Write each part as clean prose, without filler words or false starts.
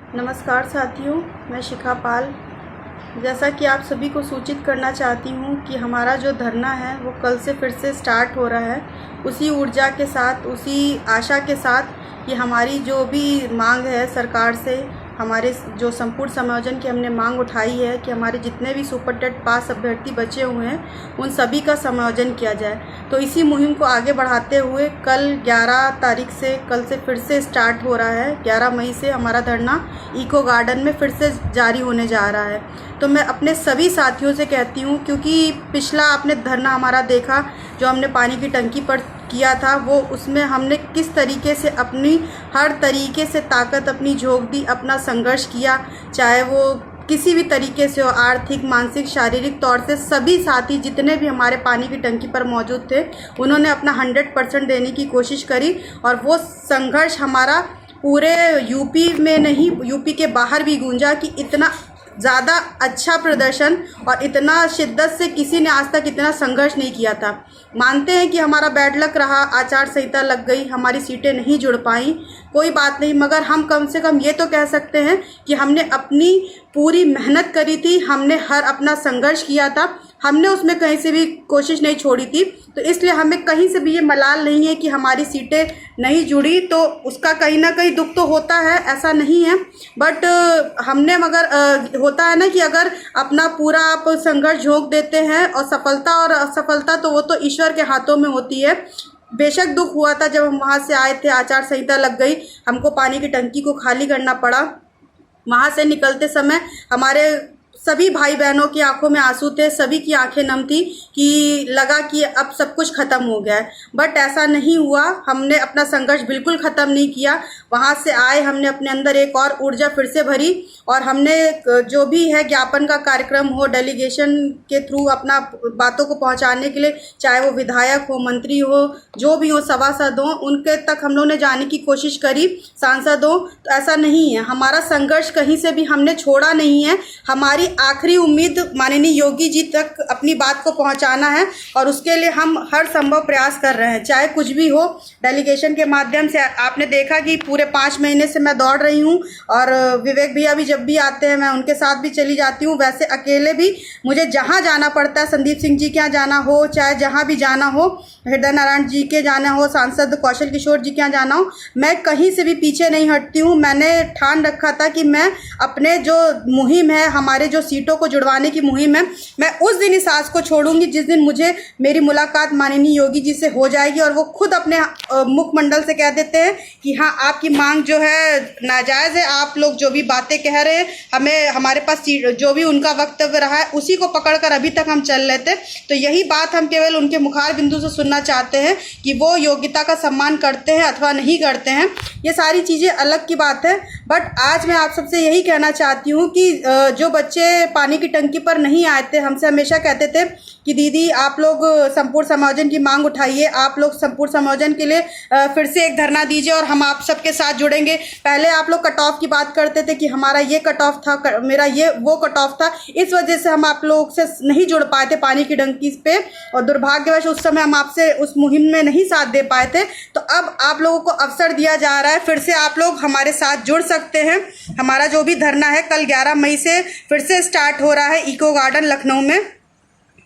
नमस्कार साथियों, मैं शिखा पाल। जैसा कि आप सभी को सूचित करना चाहती हूँ कि हमारा जो धरना है वो कल से फिर से स्टार्ट हो रहा है। उसी ऊर्जा के साथ, उसी आशा के साथ कि हमारी जो भी मांग है सरकार से, हमारे जो संपूर्ण समायोजन की हमने मांग उठाई है कि हमारे जितने भी सुपर टेट पास अभ्यर्थी बचे हुए हैं उन सभी का समायोजन किया जाए। तो इसी मुहिम को आगे बढ़ाते हुए कल 11 तारीख से, कल से फिर से स्टार्ट हो रहा है। 11 मई से हमारा धरना इको गार्डन में फिर से जारी होने जा रहा है। तो मैं अपने सभी साथियों से कहती हूँ, क्योंकि पिछला आपने धरना हमारा देखा जो हमने पानी की टंकी पर किया था, वो उसमें हमने किस तरीके से अपनी हर तरीके से ताकत अपनी झोंक दी, अपना संघर्ष किया, चाहे वो किसी भी तरीके से हो, आर्थिक, मानसिक, शारीरिक तौर से। सभी साथी जितने भी हमारे पानी की टंकी पर मौजूद थे उन्होंने अपना 100% देने की कोशिश करी और वो संघर्ष हमारा पूरे यूपी में नहीं, यूपी के बाहर भी गूंजा कि इतना ज़्यादा अच्छा प्रदर्शन और इतना शिद्दत से किसी ने आज तक इतना संघर्ष नहीं किया था। मानते हैं कि हमारा बैड लक रहा, आचार संहिता लग गई, हमारी सीटें नहीं जुड़ पाई, कोई बात नहीं, मगर हम कम से कम ये तो कह सकते हैं कि हमने अपनी पूरी मेहनत करी थी, हमने हर अपना संघर्ष किया था, हमने उसमें कहीं से भी कोशिश नहीं छोड़ी थी। तो इसलिए हमें कहीं से भी ये मलाल नहीं है कि हमारी सीटें नहीं जुड़ी। तो उसका कहीं ना कहीं दुख तो होता है, ऐसा नहीं है, बट हमने मगर होता है ना कि अगर अपना पूरा आप संघर्ष झोंक देते हैं और सफलता और असफलता तो वो तो ईश्वर के हाथों में होती है। बेशक दुख हुआ था जब हम वहाँ से आए थे, आचार संहिता लग गई, हमको पानी की टंकी को खाली करना पड़ा। वहाँ से निकलते समय हमारे सभी भाई बहनों की आंखों में आंसू थे, सभी की आंखें नम थी कि लगा कि अब सब कुछ ख़त्म हो गया है, बट ऐसा नहीं हुआ। हमने अपना संघर्ष बिल्कुल ख़त्म नहीं किया। वहाँ से आए, हमने अपने अंदर एक और ऊर्जा फिर से भरी और हमने जो भी है ज्ञापन का कार्यक्रम हो, डेलीगेशन के थ्रू अपना बातों को पहुँचाने के लिए, चाहे वो विधायक हो, मंत्री हो, जो भी हो, सभासद हो, उनके तक हम लोगों ने जाने की कोशिश करी, सांसद हो। तो ऐसा नहीं है, हमारा संघर्ष कहीं से भी हमने छोड़ा नहीं है। हमारी आखिरी उम्मीद माननीय योगी जी तक अपनी बात को पहुंचाना है और उसके लिए हम हर संभव प्रयास कर रहे हैं, चाहे कुछ भी हो। डेलीगेशन के माध्यम से आपने देखा कि पूरे 5 महीने से मैं दौड़ रही हूं और विवेक भैया भी जब भी आते हैं मैं उनके साथ भी चली जाती हूं। वैसे अकेले भी मुझे जहां जाना पड़ता है, संदीप सिंह जी के यहाँ जाना हो, चाहे जहां भी जाना हो, हृदय नारायण जी के जाना हो, सांसद कौशल किशोर जी के यहाँ जाना हो, मैं कहीं से भी पीछे नहीं हटती हूँ। मैंने ठान रखा था कि मैं अपने जो मुहिम है, हमारे जो सीटों को जुड़वाने की मुहिम है, मैं उस दिन इस आस को छोड़ूंगी जिस दिन मुझे मेरी मुलाकात माननीय योगी जी से हो जाएगी और वो खुद अपने मुखमंडल से कह देते हैं कि हाँ, आपकी मांग जो है नाजायज़ है, आप लोग जो भी बातें कह रहे हैं, हमें हमारे पास जो भी उनका वक्तव्य रहा है उसी को पकड़कर अभी तक हम चल लेते। तो यही बात हम केवल उनके मुखार बिंदु से सुनना चाहते हैं कि वो योग्यता का सम्मान करते हैं अथवा नहीं करते हैं। ये सारी चीज़ें अलग की बात है, बट आज मैं आप सबसे यही कहना चाहती हूँ कि जो बच्चे पानी की टंकी पर नहीं आए थे, हमसे हमेशा कहते थे कि दीदी आप लोग संपूर्ण समायोजन की मांग उठाइए, आप लोग संपूर्ण समायोजन के लिए फिर से एक धरना दीजिए और हम आप सबके साथ जुड़ेंगे। पहले आप लोग कट ऑफ की बात करते थे कि हमारा ये कट ऑफ था, मेरा ये वो कट ऑफ था, इस वजह से हम आप लोग से नहीं जुड़ पाए थे पानी की टंकी पे और दुर्भाग्यवश उस समय हम आपसे उस मुहिम में नहीं साथ दे पाए थे। तो अब आप लोगों को अवसर दिया जा रहा है, फिर से आप लोग हमारे साथ जुड़ सकते हैं। हमारा जो भी धरना है कल 11 मई से फिर से स्टार्ट हो रहा है इको गार्डन लखनऊ में।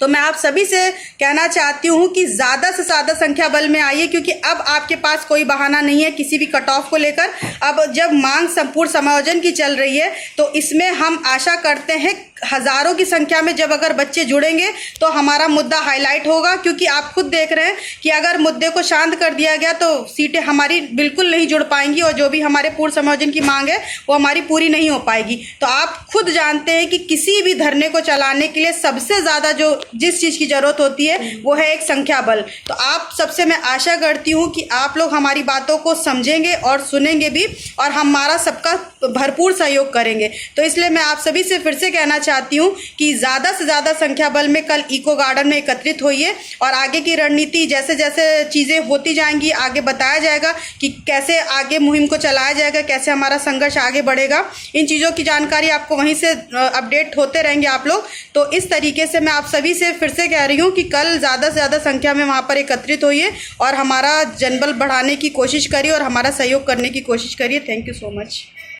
तो मैं आप सभी से कहना चाहती हूँ कि ज़्यादा से ज़्यादा संख्या बल में आइए, क्योंकि अब आपके पास कोई बहाना नहीं है किसी भी कट ऑफ को लेकर। अब जब मांग संपूर्ण समायोजन की चल रही है तो इसमें हम आशा करते हैं हज़ारों की संख्या में जब अगर बच्चे जुड़ेंगे तो हमारा मुद्दा हाईलाइट होगा, क्योंकि आप खुद देख रहे हैं कि अगर मुद्दे को शांत कर दिया गया तो सीटें हमारी बिल्कुल नहीं जुड़ पाएंगी और जो भी हमारे पूर्ण समायोजन की मांग है वो हमारी पूरी नहीं हो पाएगी। तो आप खुद जानते हैं कि किसी भी धरने को चलाने के लिए सबसे ज़्यादा जिस चीज़ की ज़रूरत होती है वो है एक संख्या बल। तो आप सबसे मैं आशा करती हूँ कि आप लोग हमारी बातों को समझेंगे और सुनेंगे भी और हमारा सबका भरपूर सहयोग करेंगे। तो इसलिए मैं आप सभी से फिर से कहना चाहती हूँ कि ज़्यादा से ज़्यादा संख्या बल में कल इको गार्डन में एकत्रित होइए और आगे की रणनीति जैसे जैसे चीज़ें होती जाएंगी आगे बताया जाएगा कि कैसे आगे मुहिम को चलाया जाएगा, कैसे हमारा संघर्ष आगे बढ़ेगा। इन चीज़ों की जानकारी आपको वहीं से अपडेट होते रहेंगे आप लोग। तो इस तरीके से मैं आप सभी से फिर से कह रही हूँ कि कल ज़्यादा से ज़्यादा संख्या में वहाँ पर एकत्रित होइए और हमारा जनबल बढ़ाने की कोशिश करिए और हमारा सहयोग करने की कोशिश करिए। Thank you so much.